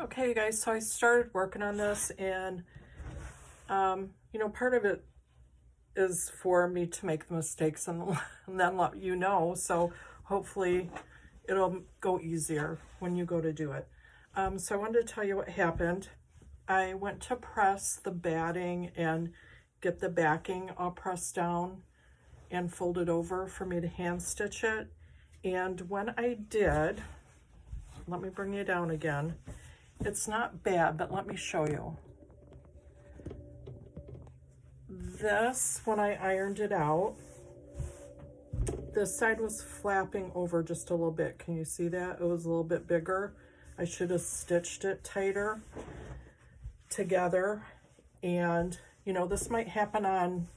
Okay, you guys, so I started working on this, and part of it is for me to make the mistakes and then let you know. So hopefully it'll go easier when you go to do it. So I wanted to tell you what happened. I went to press the batting and get the backing all pressed down and folded over for me to hand stitch it. And when I did, let me bring you down again. It's not bad, but let me show you. This, when I ironed it out, this side was flapping over just a little bit. Can you see that? It was a little bit bigger. I should have stitched it tighter together. And, this might happen on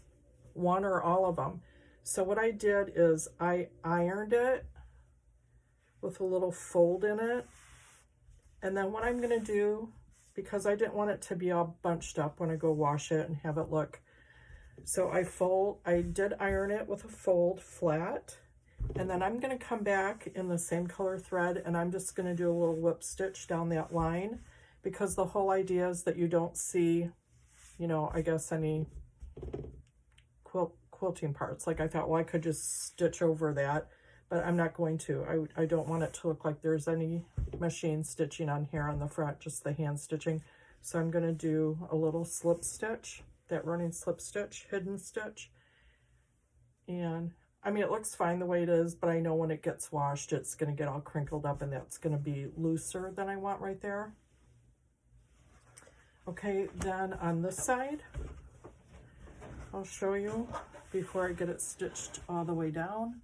one or all of them. So what I did is I ironed it with a little fold in it. And then what I'm going to do, because I didn't want it to be all bunched up when I go wash it and have it look. So I did iron it with a fold flat. And then I'm going to come back in the same color thread, and I'm just going to do a little whip stitch down that line, because the whole idea is that you don't see, I guess any quilting parts. Like I thought, well, I could just stitch over that, but I'm not going to. I don't want it to look like there's any machine stitching on here on the front, just the hand stitching. So I'm going to do a little slip stitch, that running slip stitch, hidden stitch. And I mean, it looks fine the way it is, but I know when it gets washed, it's going to get all crinkled up, and that's going to be looser than I want right there. Okay, then on this side, I'll show you before I get it stitched all the way down.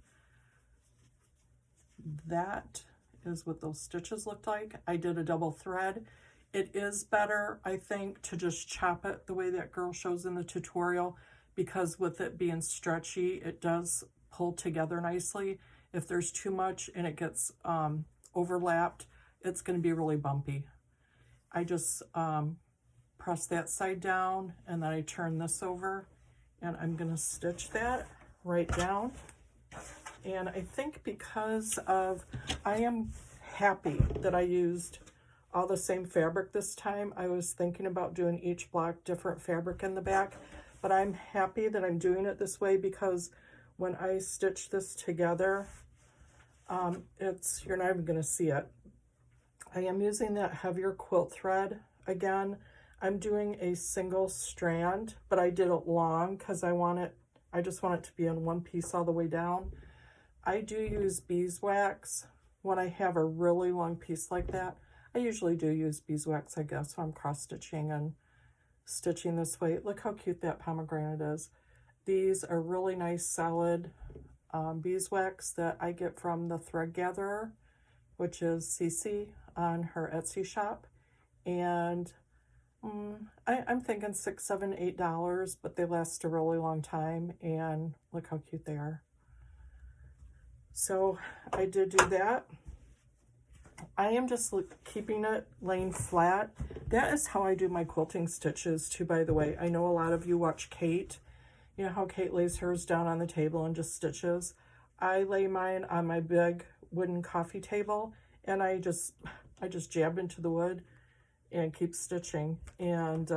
That is what those stitches looked like. I did a double thread. It is better, I think, to just chop it the way that girl shows in the tutorial, because with it being stretchy, it does pull together nicely. If there's too much and it gets overlapped, it's going to be really bumpy. I just press that side down, and then I turn this over, and I'm going to stitch that right down. And I think because of, I am happy that I used all the same fabric this time. I was thinking about doing each block different fabric in the back, but I'm happy that I'm doing it this way, because when I stitch this together, you're not even going to see it. I am using that heavier quilt thread again. I'm doing a single strand, but I did it long because I just want it to be in one piece all the way down. I do use beeswax when I have a really long piece like that. I usually do use beeswax, I guess, when I'm cross-stitching and stitching this way. Look how cute that pomegranate is. These are really nice, solid beeswax that I get from the Thread Gatherer, which is Cece on her Etsy shop. And I'm thinking $6, $7, $8, but they last a really long time. And look how cute they are. So I did do that. I am just keeping it laying flat. That is how I do my quilting stitches too, by the way. I know a lot of you watch Kate. You know how Kate lays hers down on the table and just stitches. I lay mine on my big wooden coffee table, and I just jab into the wood and keep stitching. And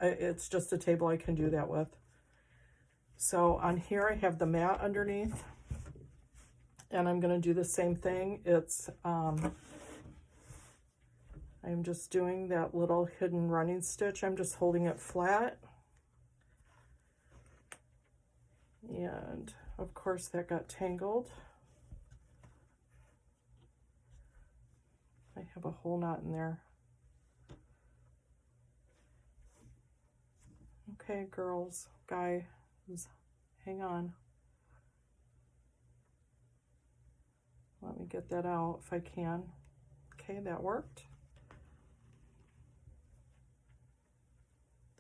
it's just a table I can do that with. So on here I have the mat underneath, and I'm going to do the same thing. It's I'm just doing that little hidden running stitch. I'm just holding it flat. And of course that got tangled. I have a whole knot in there. Okay, girls, guys, hang on. Let me get that out if I can. Okay, that worked.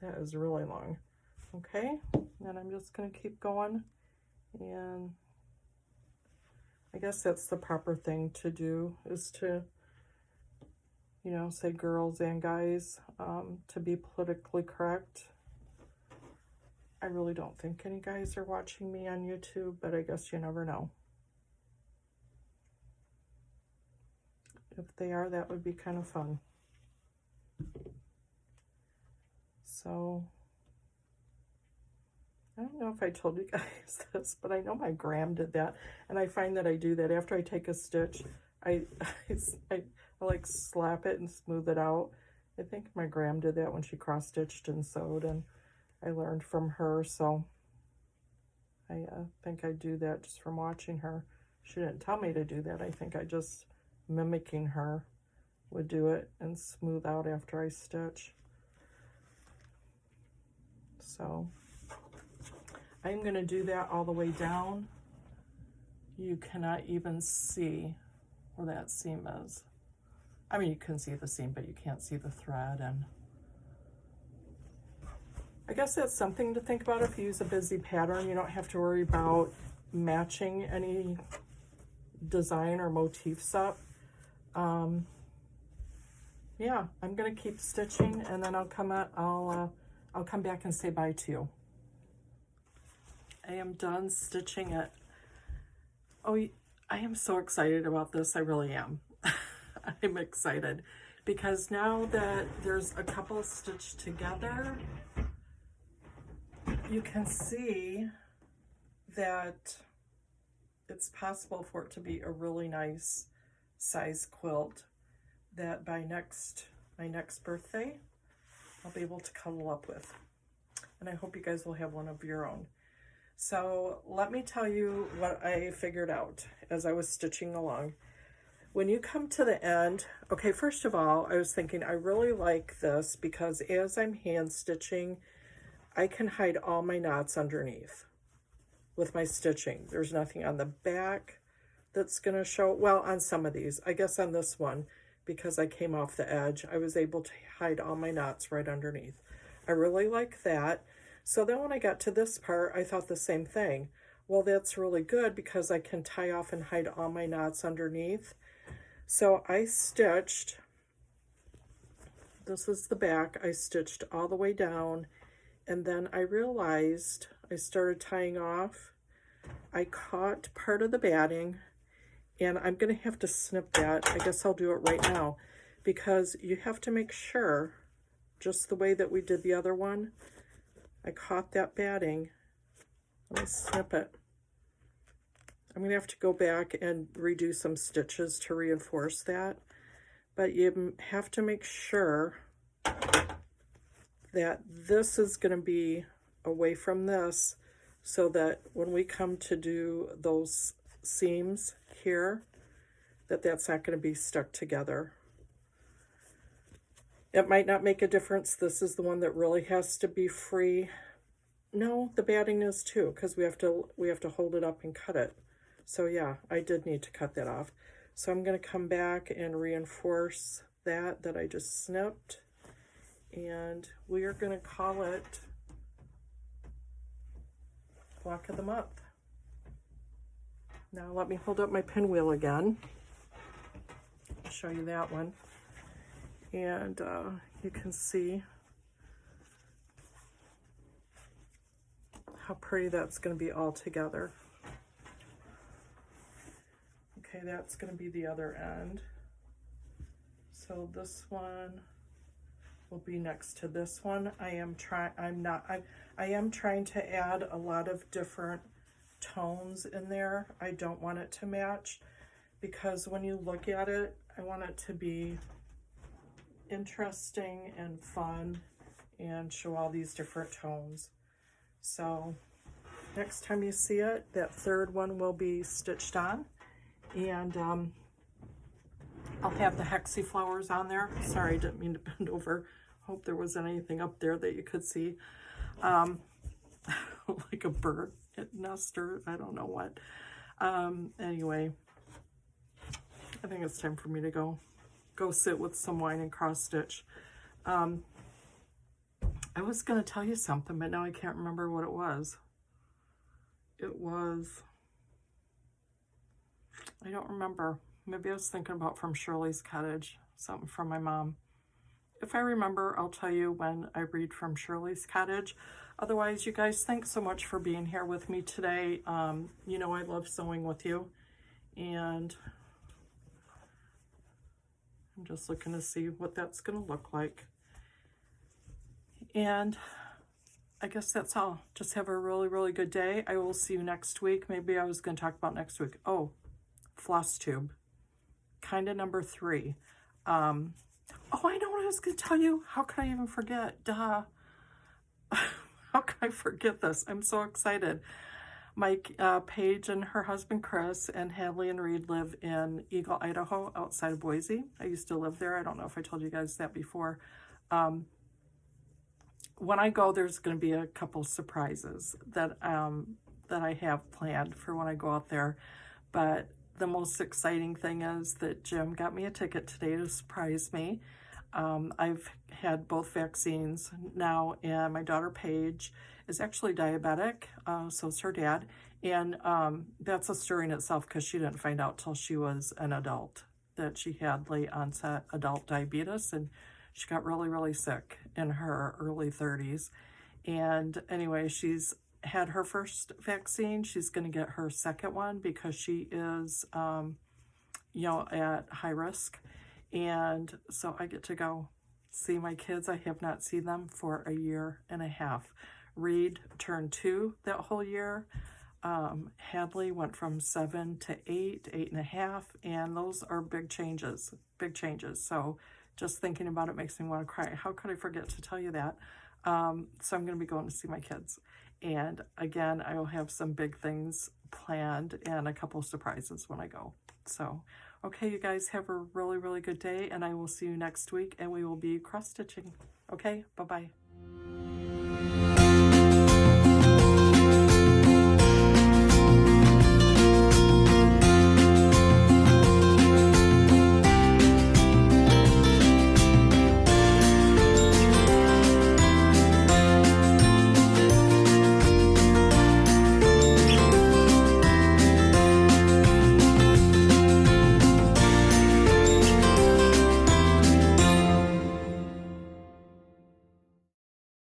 That is really long. Okay, and I'm just going to keep going, and I guess that's the proper thing to do, is to, say girls and guys, to be politically correct. I really don't think any guys are watching me on YouTube, but I guess you never know. If they are, that would be kind of fun. So, I don't know if I told you guys this, but I know my gram did that. And I find that I do that after I take a stitch. I like slap it and smooth it out. I think my gram did that when she cross-stitched and sewed, and I learned from her, so I think I do that just from watching her. She didn't tell me to do that. I think I just, mimicking her, would do it and smooth out after I stitch. So I'm going to do that all the way down. You cannot even see where that seam is. I mean, you can see the seam, but you can't see the thread. And I guess that's something to think about if you use a busy pattern. You don't have to worry about matching any design or motifs up. Yeah, I'm gonna keep stitching, and then I'll come back and say bye to you. I am done stitching it. Oh, I am so excited about this. I really am. I'm excited because now that there's a couple stitched together, you can see that it's possible for it to be a really nice size quilt that by my next birthday, I'll be able to cuddle up with. And I hope you guys will have one of your own. So let me tell you what I figured out as I was stitching along. When you come to the end, okay, first of all, I was thinking I really like this because as I'm hand stitching, I can hide all my knots underneath with my stitching. There's nothing on the back that's gonna show, well, on some of these. I guess on this one, because I came off the edge, I was able to hide all my knots right underneath. I really like that. So then when I got to this part, I thought the same thing. Well, that's really good because I can tie off and hide all my knots underneath. So I stitched, this is the back, I stitched all the way down, and then I realized I started tying off. I caught part of the batting, and I'm going to have to snip that. I guess I'll do it right now because you have to make sure, just the way that we did the other one, I caught that batting. Let me snip it. I'm going to have to go back and redo some stitches to reinforce that, but you have to make sure that this is going to be away from this so that when we come to do those seams here, that's not going to be stuck together. It might not make a difference. This is the one that really has to be free. No, the batting is too, because we have to hold it up and cut it. So yeah, I did need to cut that off. So I'm going to come back and reinforce that I just snipped. And we are going to call it Block of the Month. Now let me hold up my pinwheel again. I'll show you that one. And you can see how pretty that's going to be all together. Okay, that's going to be the other end. So this one will be next to this one. I am trying to add a lot of different tones in there. I don't want it to match because when you look at it, I want it to be interesting and fun and show all these different tones. So next time you see it, that third one will be stitched on, and I'll have the hexie flowers on there. Sorry, I didn't mean to bend over. Hope there wasn't anything up there that you could see. Like a bird nest or I don't know what. Anyway, I think it's time for me to go sit with some wine and cross stitch. I was going to tell you something, but now I can't remember what it was. I don't remember. Maybe I was thinking about From Shirley's Cottage, something from my mom. If I remember, I'll tell you when I read From Shirley's Cottage. Otherwise, you guys, thanks so much for being here with me today. You know I love sewing with you. And I'm just looking to see what that's going to look like. And I guess that's all. Just have a really, really good day. I will see you next week. Maybe I was going to talk about next week. Oh, floss tube. Kind of number 3. Oh, I know what I was going to tell you. How could I even forget? Duh. How could I forget this? I'm so excited. Mike, Paige and her husband Chris and Hadley and Reed live in Eagle, Idaho, outside of Boise. I used to live there. I don't know if I told you guys that before. When I go, there's going to be a couple surprises that I have planned for when I go out there. But the most exciting thing is that Jim got me a ticket today to surprise me. I've had both vaccines now, and my daughter Paige is actually diabetic, so is her dad. And that's a story in itself because she didn't find out till she was an adult that she had late onset adult diabetes, and she got really, really sick in her early 30s. And anyway, she's had her first vaccine. She's going to get her second one because she is, you know, at high risk. And so I get to go see my kids. I have not seen them for a year and a half. Reed turned 2 that whole year. Hadley went from 7 to 8, 8.5, and those are big changes, big changes. So just thinking about it makes me want to cry. How could I forget to tell you that? So I'm going to be going to see my kids. And again, I will have some big things planned and a couple of surprises when I go. So, okay, you guys have a really, really good day, and I will see you next week, and we will be cross-stitching. Okay, bye-bye.